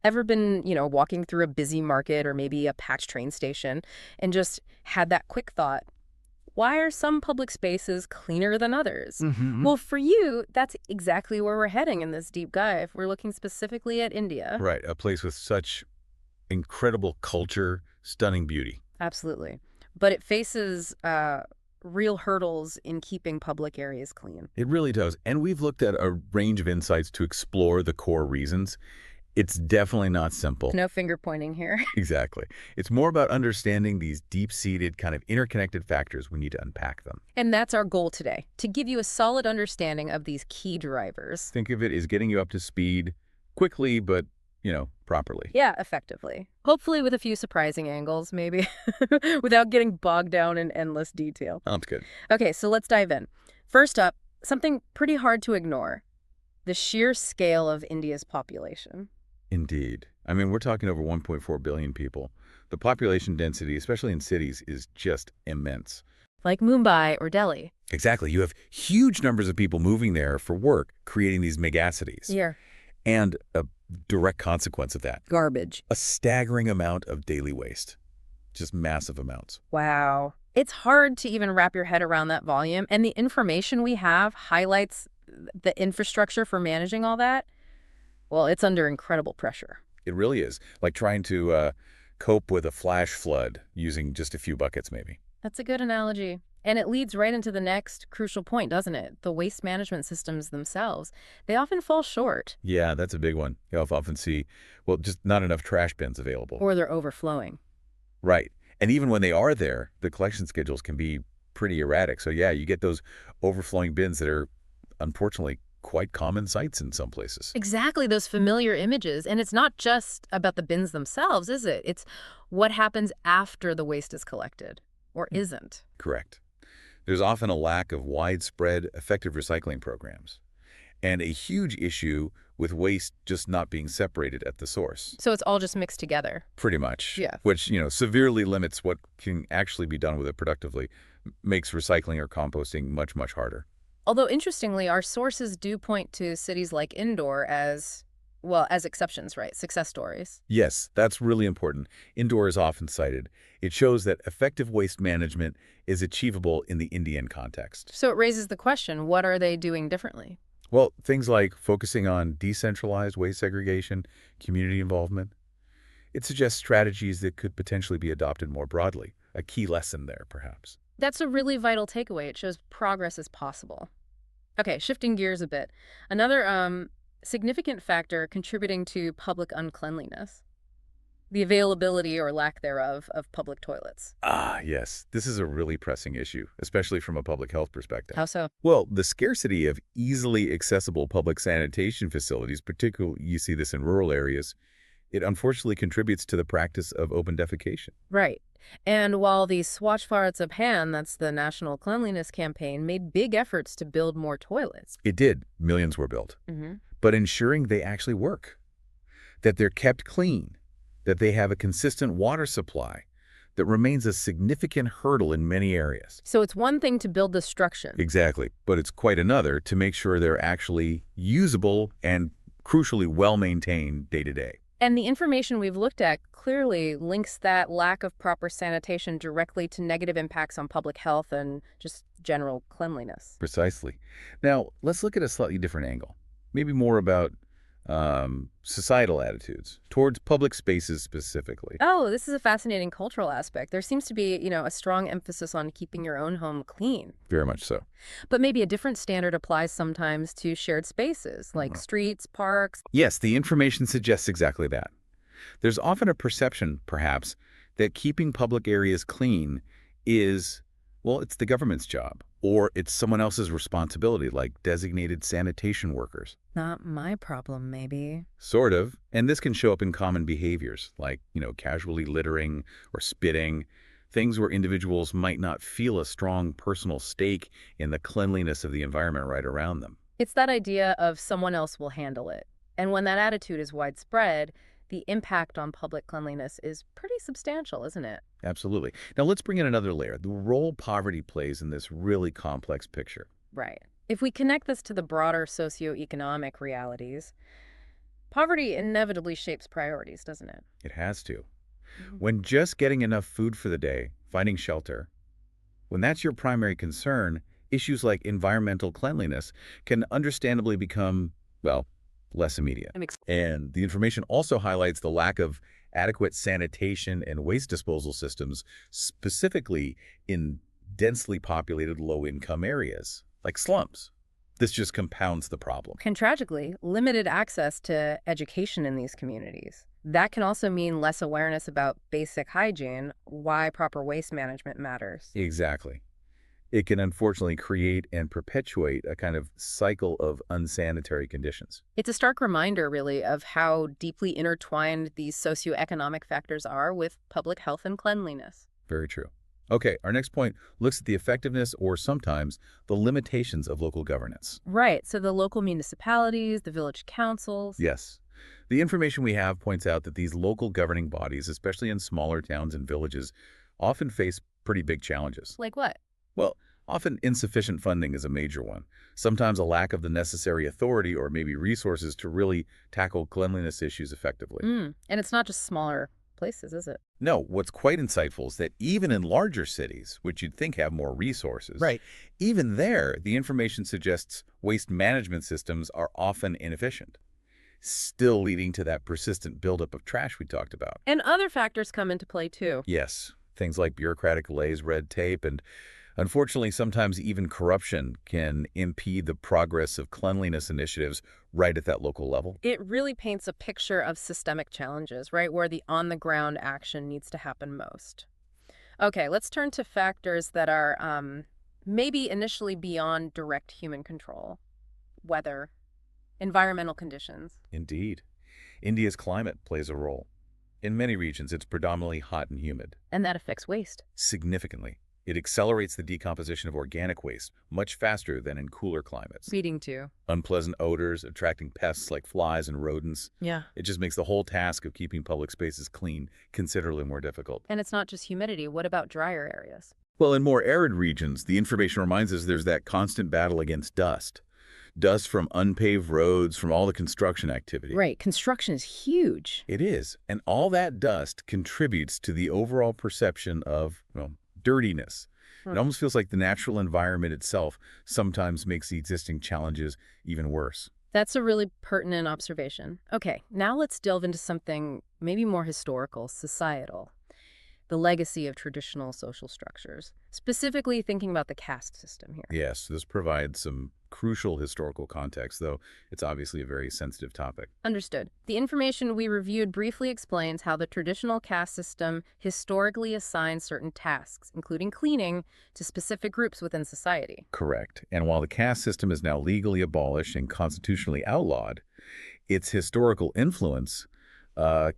Ever been, walking through a busy market or maybe a packed train station and just had that quick thought, why are some public spaces cleaner than others? Hmm. Well, for you, that's exactly where we're heading in this deep dive. We're looking specifically at India. Right, a place with such incredible culture, stunning beauty. Absolutely. But it faces real hurdles in keeping public areas clean. It really does. And we've looked at a range of insights to explore the core reasons. It's definitely not simple. No finger pointing here. Exactly. It's more about understanding these deep-seated, kind of interconnected factors. We need to unpack them. And that's our goal today, to give you a solid understanding of these key drivers. Think of it as getting you up to speed quickly, but, properly. Yeah, effectively. Hopefully with a few surprising angles, maybe, without getting bogged down in endless detail. Sounds good. Okay, so let's dive in. First up, something pretty hard to ignore, the sheer scale of India's population. Indeed. I mean, we're talking over 1.4 billion people. The population density, especially in cities, is just immense. Like Mumbai or Delhi. Exactly. You have huge numbers of people moving there for work, creating these megacities. Yeah. And a direct consequence of that, Garbage. a staggering amount of daily waste. Just massive amounts. Wow. It's hard to even wrap your head around that volume, and the information we have highlights the infrastructure for managing all that. Well, it's under incredible pressure. It really is. Like trying to cope with a flash flood using just a few buckets, maybe. That's a good analogy. And it leads right into the next crucial point, doesn't it? The waste management systems themselves. They often fall short. Yeah, that's a big one. You'll often see, well, just not enough trash bins available. Or they're overflowing. Right. And even when they are there, the collection schedules can be pretty erratic. So yeah, you get those overflowing bins that are unfortunately quite common sights in some places. Exactly, those familiar images. And it's not just about the bins themselves, is it? It's what happens after the waste is collected, or isn't. Correct. There's often a lack of widespread, effective recycling programs, and a huge issue with waste just not being separated at the source. So it's all just mixed together. Pretty much. Yeah. Which, severely limits what can actually be done with it productively, makes recycling or composting much, much harder. Although, interestingly, our sources do point to cities like Indore as, well, as exceptions, right? Success stories. Yes, that's really important. Indore is often cited. It shows that effective waste management is achievable in the Indian context. So it raises the question, what are they doing differently? Well, things like focusing on decentralized waste segregation, community involvement. It suggests strategies that could potentially be adopted more broadly. A key lesson there, perhaps. That's a really vital takeaway. It shows progress is possible. Okay, shifting gears a bit. Another significant factor contributing to public uncleanliness, the availability or lack thereof of public toilets. Ah, yes. This is a really pressing issue, especially from a public health perspective. How so? Well, the scarcity of easily accessible public sanitation facilities, particularly you see this in rural areas, it unfortunately contributes to the practice of open defecation. Right. And while the Swachh Bharat Abhiyan, that's the National Cleanliness Campaign, made big efforts to build more toilets. It did. Millions were built. Mm-hmm. But ensuring they actually work, that they're kept clean, that they have a consistent water supply, that remains a significant hurdle in many areas. So it's one thing to build the structure. Exactly. But it's quite another to make sure they're actually usable and, crucially, well-maintained day to day. And the information we've looked at clearly links that lack of proper sanitation directly to negative impacts on public health and just general cleanliness. Precisely. Now, let's look at a slightly different angle. Maybe more about societal attitudes towards public spaces specifically. Oh, this is a fascinating cultural aspect. There seems to be, a strong emphasis on keeping your own home clean. Very much so. But maybe a different standard applies sometimes to shared spaces, like streets, parks. Yes, the information suggests exactly that. There's often a perception, perhaps, that keeping public areas clean is, well, it's the government's job, or it's someone else's responsibility, like designated sanitation workers. Not my problem, maybe. Sort of. And this can show up in common behaviors, like, casually littering or spitting, things where individuals might not feel a strong personal stake in the cleanliness of the environment right around them. It's that idea of someone else will handle it. And when that attitude is widespread, the impact on public cleanliness is pretty substantial, isn't it? Absolutely. Now let's bring in another layer, the role poverty plays in this really complex picture. Right. If we connect this to the broader socioeconomic realities, Poverty inevitably shapes priorities, doesn't it? It has to. Mhm. When just getting enough food for the day, finding shelter, when that's your primary concern, issues like environmental cleanliness can understandably become, well, less immediate. That makes And the information also highlights the lack of adequate sanitation and waste disposal systems, specifically in densely populated low-income areas, like slums. This just compounds the problem. Can tragically limited access to education in these communities. That can also mean less awareness about basic hygiene, why proper waste management matters. Exactly. It can unfortunately create and perpetuate a kind of cycle of unsanitary conditions. It's a stark reminder, really, of how deeply intertwined these socioeconomic factors are with public health and cleanliness. Very true. Okay, our next point looks at the effectiveness or sometimes the limitations of local governance. Right, so the local municipalities, the village councils. Yes. The information we have points out that these local governing bodies, especially in smaller towns and villages, often face pretty big challenges. Like what? Well, often insufficient funding is a major one. Sometimes a lack of the necessary authority or maybe resources to really tackle cleanliness issues effectively. And it's not just smaller places, is it? No, what's quite insightful is that even in larger cities, which you'd think have more resources, Right. even there, the information suggests waste management systems are often inefficient, still leading to that persistent buildup of trash we talked about. And other factors come into play, too. Yes, things like bureaucratic delays, red tape, and unfortunately, sometimes even corruption can impede the progress of cleanliness initiatives right at that local level. It really paints a picture of systemic challenges, right, where the on-the-ground action needs to happen most. Okay, let's turn to factors that are maybe initially beyond direct human control. Weather, environmental conditions. Indeed. India's climate plays a role. In many regions, it's predominantly hot and humid. And that affects waste. Significantly. It accelerates the decomposition of organic waste much faster than in cooler climates. Feeding too. Unpleasant odors, attracting pests like flies and rodents. Yeah. It just makes the whole task of keeping public spaces clean considerably more difficult. And it's not just humidity. What about drier areas? Well, in more arid regions, the information reminds us there's that constant battle against dust. Dust from unpaved roads, from all the construction activity. Right. Construction is huge. It is. And all that dust contributes to the overall perception of, well, dirtiness. It almost feels like the natural environment itself sometimes makes the existing challenges even worse. That's a really pertinent observation. Okay, now let's delve into something maybe more historical, societal. The legacy of traditional social structures, specifically thinking about the caste system here. Yes, this provides some crucial historical context, though it's obviously a very sensitive topic. Understood. The information we reviewed briefly explains how the traditional caste system historically assigned certain tasks, including cleaning, to specific groups within society. Correct. And while the caste system is now legally abolished and constitutionally outlawed, its historical influence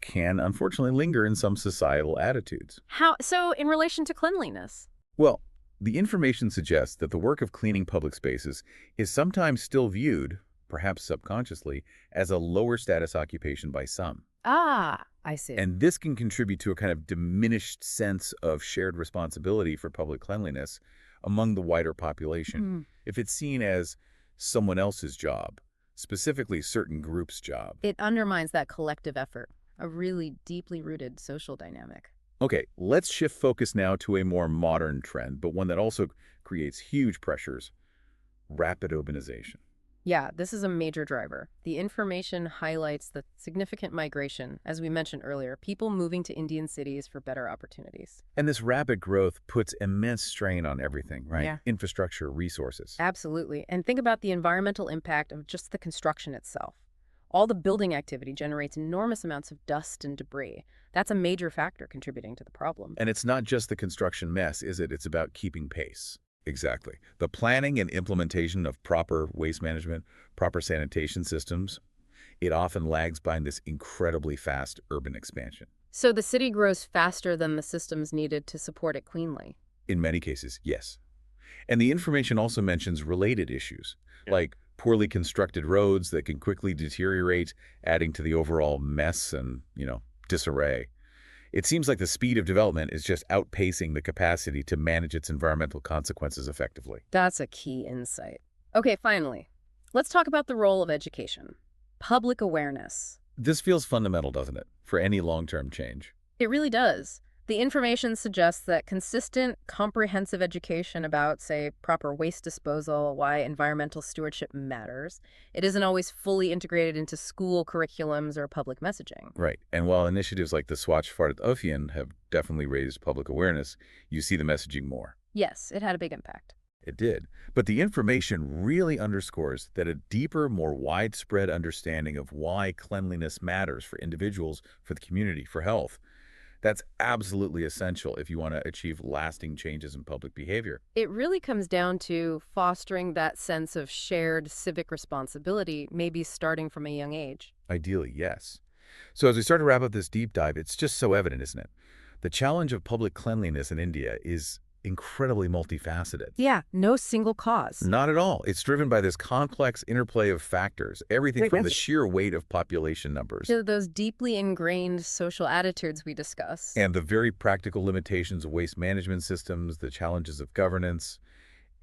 can unfortunately linger in some societal attitudes. How so in relation to cleanliness? Well, the information suggests that the work of cleaning public spaces is sometimes still viewed, perhaps subconsciously, as a lower status occupation by some. Ah, I see. And this can contribute to a kind of diminished sense of shared responsibility for public cleanliness among the wider population, if it's seen as someone else's job, specifically certain groups' job. It undermines that collective effort, a really deeply rooted social dynamic. Okay, let's shift focus now to a more modern trend, but one that also creates huge pressures: rapid urbanization. Yeah, this is a major driver. The information highlights the significant migration, as we mentioned earlier, people moving to Indian cities for better opportunities. And this rapid growth puts immense strain on everything, right? Yeah. Infrastructure, resources. Absolutely. And think about the environmental impact of just the construction itself. All the building activity generates enormous amounts of dust and debris. That's a major factor contributing to the problem. And it's not just the construction mess, is it? It's about keeping pace. Exactly. The planning and implementation of proper waste management, proper sanitation systems, it often lags behind this incredibly fast urban expansion. So the city grows faster than the systems needed to support it cleanly. In many cases, yes. And the information also mentions related issues, like poorly constructed roads that can quickly deteriorate, adding to the overall mess and, disarray. It seems like the speed of development is just outpacing the capacity to manage its environmental consequences effectively. That's a key insight. Okay, finally, let's talk about the role of education. Public awareness. This feels fundamental, doesn't it, for any long-term change? It really does. The information suggests that consistent, comprehensive education about, say, proper waste disposal, why environmental stewardship matters, it isn't always fully integrated into school curriculums or public messaging. Right. And while initiatives like the Swachh Bharat Abhiyan have definitely raised public awareness, you see the messaging more. Yes, it had a big impact. It did. But the information really underscores that a deeper, more widespread understanding of why cleanliness matters for individuals, for the community, for health, that's absolutely essential if you want to achieve lasting changes in public behavior. It really comes down to fostering that sense of shared civic responsibility, maybe starting from a young age. Ideally, yes. So as we start to wrap up this deep dive, it's just so evident, isn't it? The challenge of public cleanliness in India is incredibly multifaceted. Yeah, no single cause. Not at all. It's driven by this complex interplay of factors, everything from the Yes. sheer weight of population numbers To those deeply ingrained social attitudes we discuss. and the very practical limitations of waste management systems, the challenges of governance.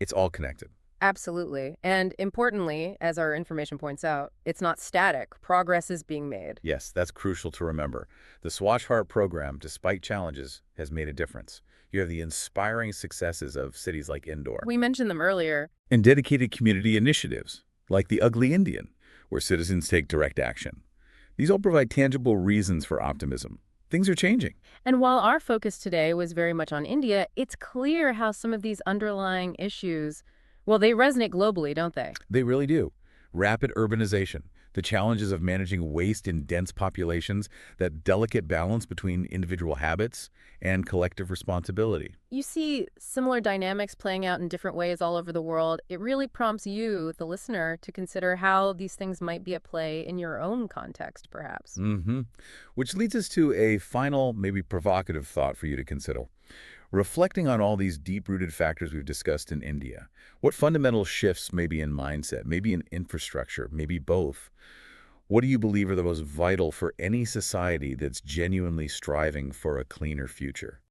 It's all connected. Absolutely. And importantly, as our information points out, it's not static. Progress is being made. Yes, that's crucial to remember. The Swachh Bharat program, despite challenges, has made a difference. You have the inspiring successes of cities like Indore We mentioned them earlier. and dedicated community initiatives like the Ugly Indian, where citizens take direct action. These all provide tangible reasons for optimism. Things are changing. And while our focus today was very much on India, it's clear how some of these underlying issues, well, they resonate globally, don't they? They really do. Rapid urbanization, the challenges of managing waste in dense populations, that delicate balance between individual habits and collective responsibility. You see similar dynamics playing out in different ways all over the world. It really prompts you, the listener, to consider how these things might be at play in your own context, perhaps. Which leads us to a final, maybe provocative thought for you to consider. Reflecting on all these deep-rooted factors we've discussed in India, what fundamental shifts maybe in mindset, maybe in infrastructure, maybe both? What do you believe are the most vital for any society that's genuinely striving for a cleaner future?